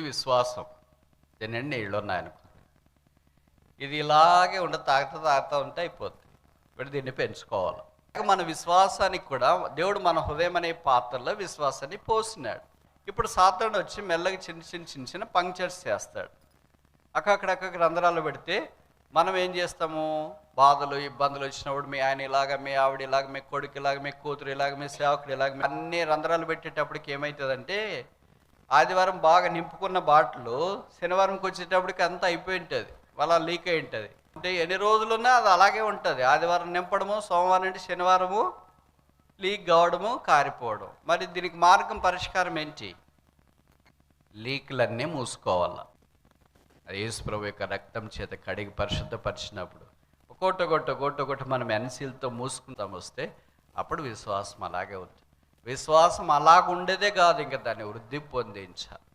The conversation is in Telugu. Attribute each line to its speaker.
Speaker 1: విశ్వాసం. దీని నీళ్ళు ఉన్నాయనుకో, ఇది ఇలాగే తాగుతూ ఉంటే అయిపోద్ది. ఇప్పుడు దీన్ని పెంచుకోవాలి. మన విశ్వాసానికి కూడా దేవుడు మన హృదయం అనే పాత్రలో విశ్వాసాన్ని పోసినాడు. ఇప్పుడు సాతానుడు వచ్చి మెల్లగా చిన్న పంక్చర్స్ చేస్తాడు. అక్కడక్కడ రంధ్రాలు పెడితే మనం ఏం చేస్తాము? బాధలు ఇబ్బందులు వచ్చినప్పుడు మీ ఆయన ఇలాగ, మీ ఆవిడ ఇలాగ, మీ కొడుకు ఇలాగ, మీ కూతురు ఇలాగ, మీ సేవకుడు ఇలాగ, అన్ని రంధ్రాలు పెట్టేటప్పటికి ఏమవుతుందంటే, ఆదివారం బాగా నింపుకున్న బాటిల్ శనివారంకి వచ్చేటప్పటికి అంతా అయిపోయి ఉంటుంది, అలా లీక్ అయి ఉంటుంది. అంటే ఎన్ని రోజులున్నా అది అలాగే ఉంటుంది. ఆదివారం నింపడము, సోమవారం నుండి శనివారము లీక్ కావడము, కారిపోవడం. మరి దీనికి మార్గం, పరిష్కారం ఏంటి? లీక్లన్నీ మూసుకోవాలి. యేసు ప్రభు యొక్క రక్తం చేత కడిగి పరిశుద్ధపరిచినప్పుడు ఒక్కొక్కటి మనం ఎన్సీలతో మూసుకుంటాం వస్తే అప్పుడు విశ్వాసం అలాగే ఉంది. విశ్వాసం అలాగ ఉండేదే కాదు, ఇంకా దాన్ని వృద్ధి పొందించాలి.